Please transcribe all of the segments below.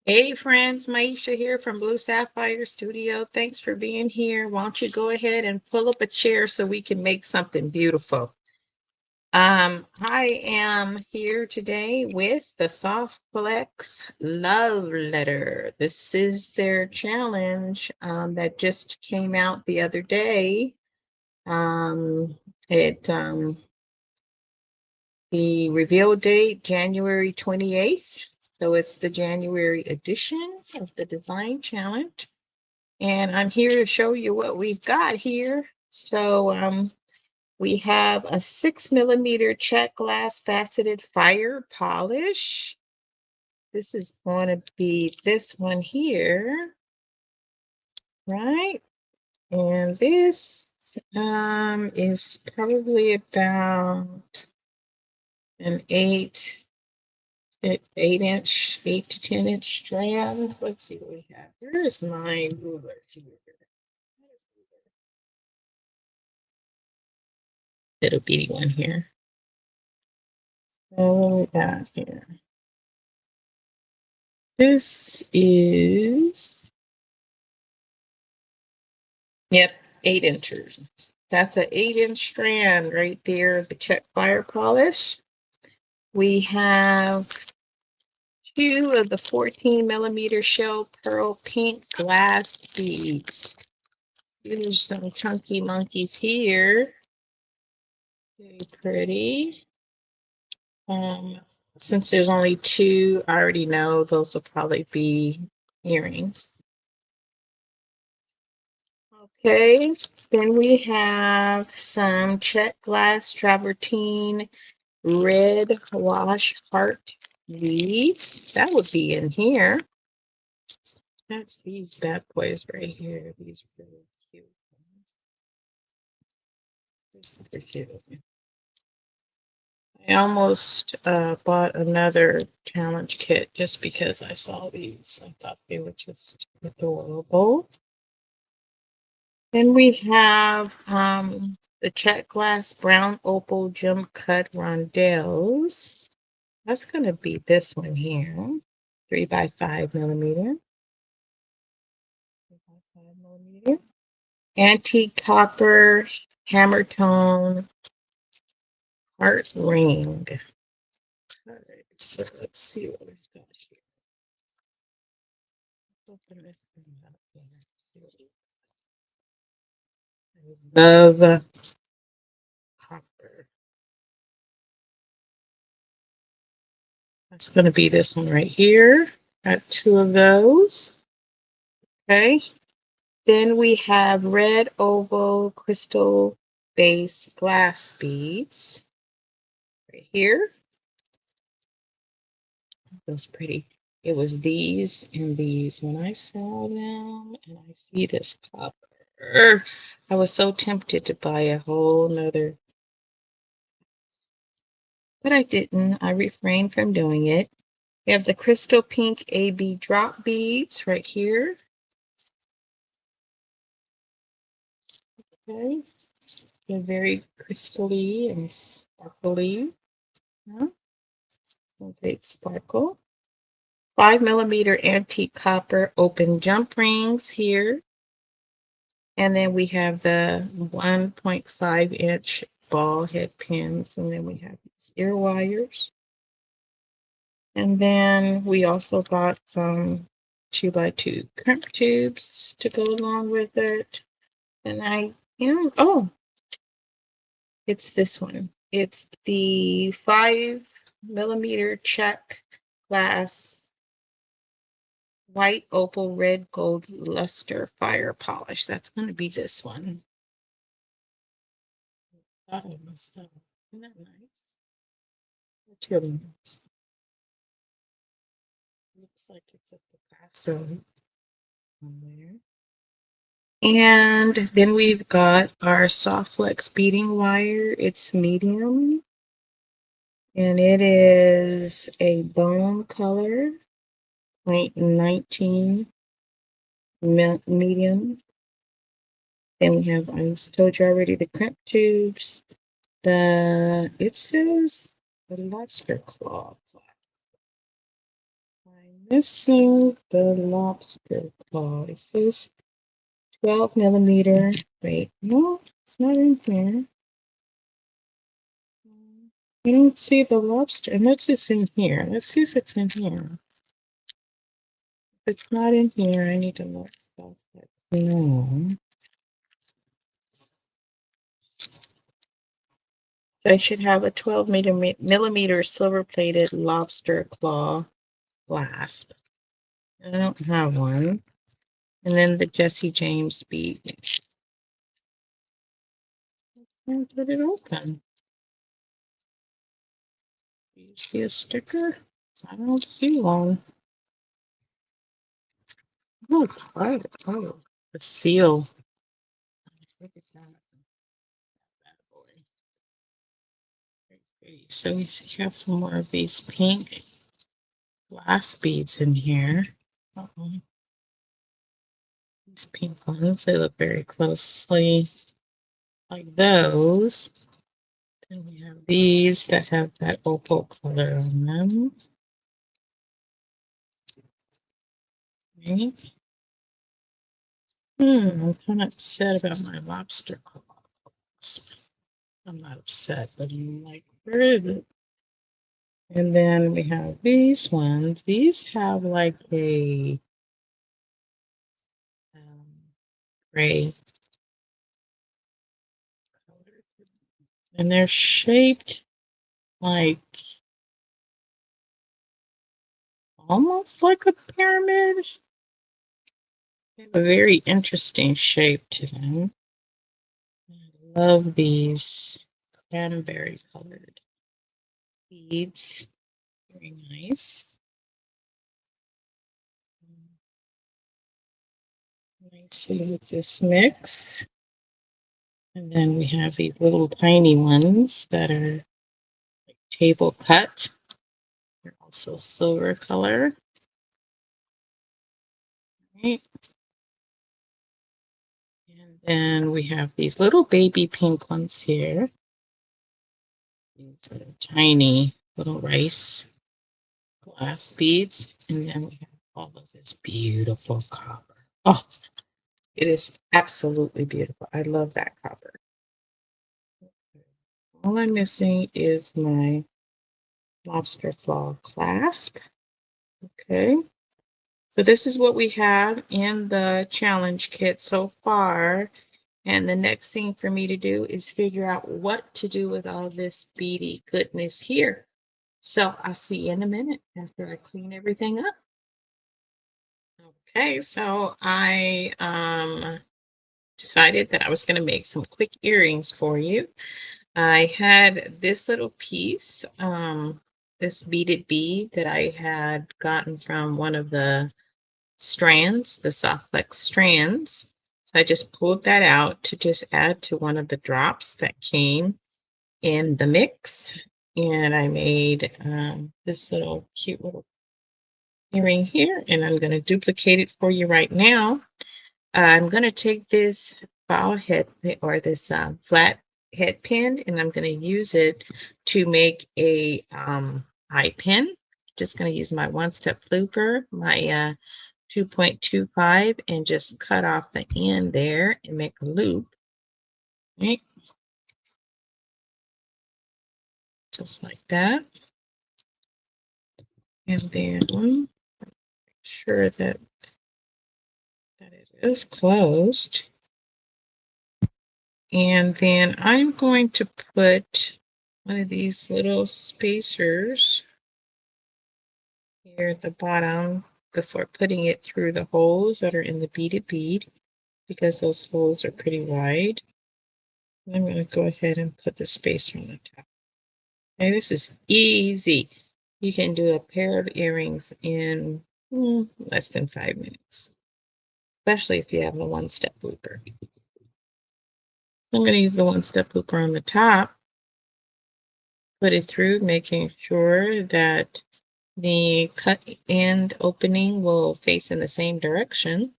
Hey friends, Maisha here from BluSaffhire Studio. Thanks for being here. Why don't you go ahead and pull up a chair so we can make something beautiful. I am here today with the Softflex Love Letter. This is their challenge that just came out the other day. It The reveal date, January 28th. So it's the January edition of the design challenge. And I'm here to show you what we've got here. So we have a 6mm check glass faceted fire polish. This is going to be this one here, right? And this is probably about an 8 to 10 inch strand. Let's see what we have. Where is my ruler here? Little bitty one here. So what we got here? This is, yep, 8 inches. That's an 8 inch strand right there, the check fire polish. We have two of the 14mm shell pearl pink glass beads. There's some chunky monkeys here. Very pretty. Since there's only two, I already know those will probably be earrings. Okay, then we have some check glass travertine red wash heart beads. That would be in here. That's these bad boys right here. These really cute ones. They're super cute. I almost bought another challenge kit just because I saw these. I thought they were just adorable. Then we have the check glass brown opal gem cut rondelles. That's going to be this one here, 3x5mm. 3x5mm. Antique copper hammer tone heart ring. All right, so let's see what we've got here. Open this thing up here. I love copper. That's going to be this one right here. Got two of those. Okay. Then we have red oval crystal base glass beads right here. Those pretty. It was these and these when I saw them, and I see this copper. I was so tempted to buy a whole nother, but I didn't. I refrained from doing it. We have the crystal pink AB drop beads right here. Okay, they're very crystally and sparkly. Yeah. Big sparkle. 5mm antique copper open jump rings here. And then we have the 1.5-inch ball head pins. And then we have these ear wires. And then we also got some 2x2 crimp tubes to go along with it. And it's this one. It's the 5mm check glass white opal red gold luster fire polish. That's going to be this one. I thought I messed up. Isn't that nice? That's really nice. Looks like it's a Picasso on there. And then we've got our Softflex beading wire. It's medium. And it is a bone color, 0.19 medium. Then we have, I told you already, the crimp tubes. It says the lobster claw. Missing the lobster claw. It says 12 millimeter. Wait, no, it's not in here. I don't see the lobster, unless it's in here. Let's see if it's in here. If it's not in here, I need to let Softflex know. So I should have a 12 millimeter silver plated lobster claw clasp. I don't have one. And then the Jesse James bead. And put it open. Do you see a sticker? I don't see one. Oh, it's right. Oh, the seal. Look at that. Bad boy. Very pretty. So we have some more of these pink glass beads in here. Uh-oh. These pink ones, they look very closely like those. Then we have these that have that opal color on them. Right? I'm kind of upset about my lobster clasp. I'm not upset, but I'm like, where is it? And then we have these ones. These have like a gray color. And they're shaped like almost like a pyramid. They have a very interesting shape to them. I love these cranberry colored beads. Very nice. Nicely with this mix. And then we have these little tiny ones that are like table cut. They're also silver color. Right. And then we have these little baby pink ones here. These are tiny little rice glass beads. And then we have all of this beautiful copper. Oh, it is absolutely beautiful. I love that copper. All I'm missing is my lobster claw clasp. Okay. So this is what we have in the challenge kit so far. And the next thing for me to do is figure out what to do with all this beady goodness here. So I'll see you in a minute after I clean everything up. Okay, so I decided that I was going to make some quick earrings for you. I had this little piece, this beaded bead that I had gotten from one of the strands, the Softflex strands. So I just pulled that out to just add to one of the drops that came in the mix. And I made this little cute little earring here, and I'm going to duplicate it for you right now. I'm going to take this ball head or this flat head pin, and I'm going to use it to make a eye pin. Just going to use my one-step looper, my 2.25, and just cut off the end there and make a loop. Right? Just like that. And then make sure that it is closed. And then I'm going to put one of these little spacers here at the bottom before putting it through the holes that are in the beaded bead, because those holes are pretty wide. And I'm going to go ahead and put the spacer on the top. Okay, this is easy. You can do a pair of earrings in less than 5 minutes, especially if you have a one-step looper. So I'm going to use the one-step looper on the top, put it through, making sure that the cut end opening will face in the same direction.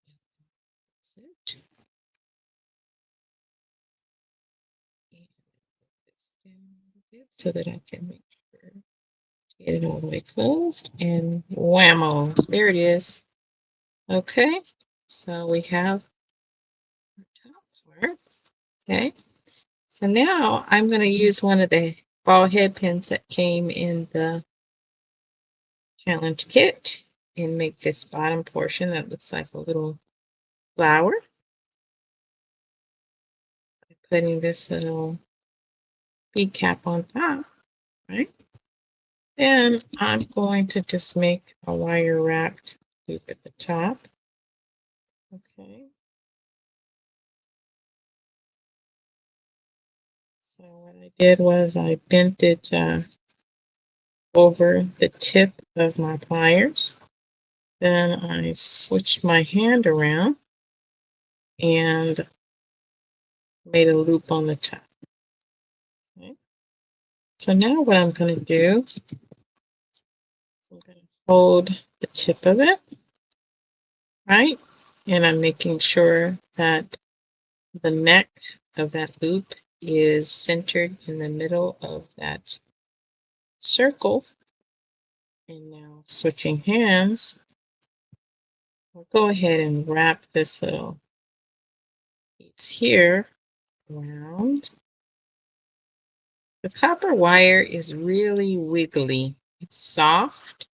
That's it. So that I can make sure to Get it all the way closed and whammo, there it is. Okay, so we have the top part. Okay, so now I'm going to use one of the ball head pins that came in the challenge kit and make this bottom portion that looks like a little flower by putting this little bead cap on top, right? And I'm going to just make a wire wrapped loop at the top. Okay. So what I did was I bent it over the tip of my pliers. Then I switched my hand around and made a loop on the top. Okay. So now what I'm going to do is I'm going to hold the tip of it, right? And I'm making sure that the neck of that loop is centered in the middle of that circle. And now switching hands, we'll go ahead and wrap this little piece here around. The copper wire is really wiggly. It's soft,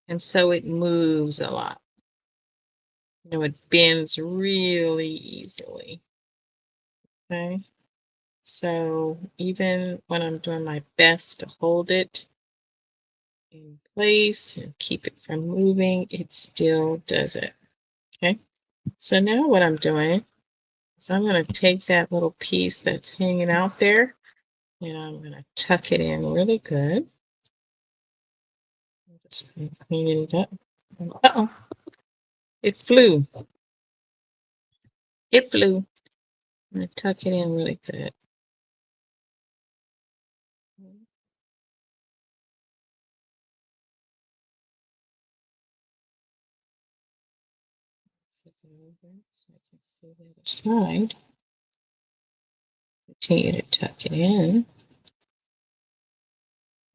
and so it moves a lot. You know, it bends really easily. Okay, so even when I'm doing my best to hold it in place and keep it from moving, it still does it. Okay, so now what I'm doing is I'm going to take that little piece that's hanging out there and I'm going to tuck it in really good. I'm just cleaning it up. Uh-oh, it flew. It flew. I'm going to tuck it in really good. So I can see the other side. Continue to tuck it in.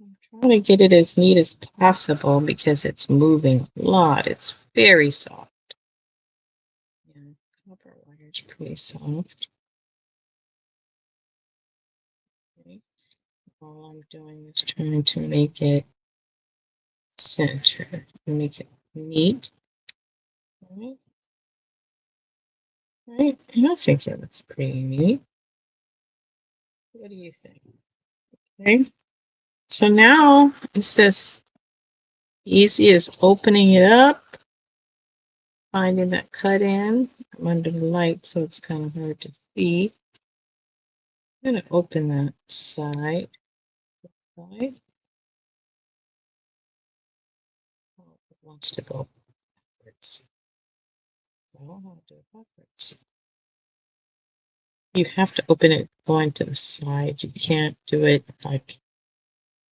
I'm trying to get it as neat as possible because it's moving a lot. It's very soft. Yeah, copper wire is pretty soft. Okay. All I'm doing is trying to make it center, make it neat. All right, and I think it looks pretty neat. What do you think? Okay, so now it's as easy as opening it up, finding that cut in. I'm under the light, so it's kind of hard to see. I'm going to open that side. Oh, it wants to go backwards. I don't want to do it backwards. You have to open it going to the side. You can't do it like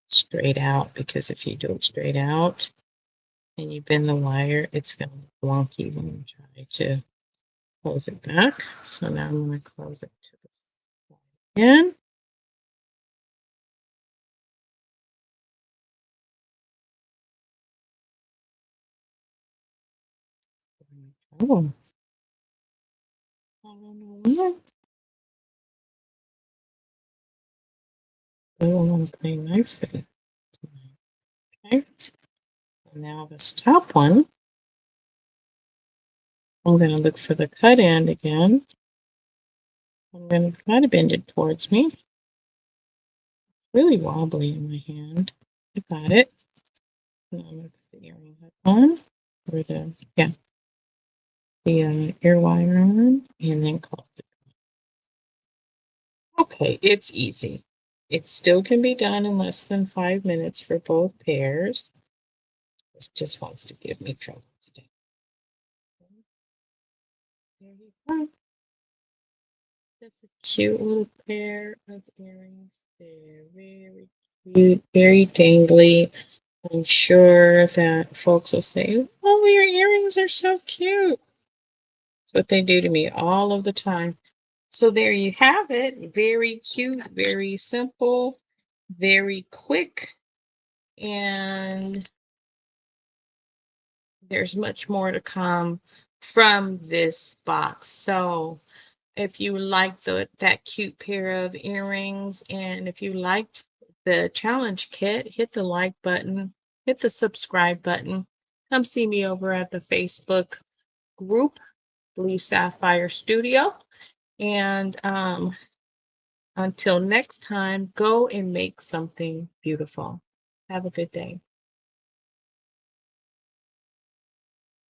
straight out, because if you do it straight out and you bend the wire, it's going to look wonky when you try to close it back. So now I'm going to close it to the side again. Oh, I don't know why. But it won't play nicely. Okay. And now this top one, I'm going to look for the cut end again. I'm going to try to bend it towards me. Really wobbly in my hand. I got it. Now I'm going to put the earring hook on, or the ear wire on, and then close it. Okay, it's easy. It still can be done in less than 5 minutes for both pairs. This just wants to give me trouble today. There you go. That's a cute little pair of earrings. They're very cute, very dangly. I'm sure that folks will say, oh, your earrings are so cute. That's what they do to me all of the time. So there you have it. Very cute, very simple, very quick. And there's much more to come from this box. So if you liked that cute pair of earrings, and if you liked the challenge kit, hit the like button, hit the subscribe button. Come see me over at the Facebook group, BluSaffhire Studio. And until next time, go and make something beautiful. Have a good day.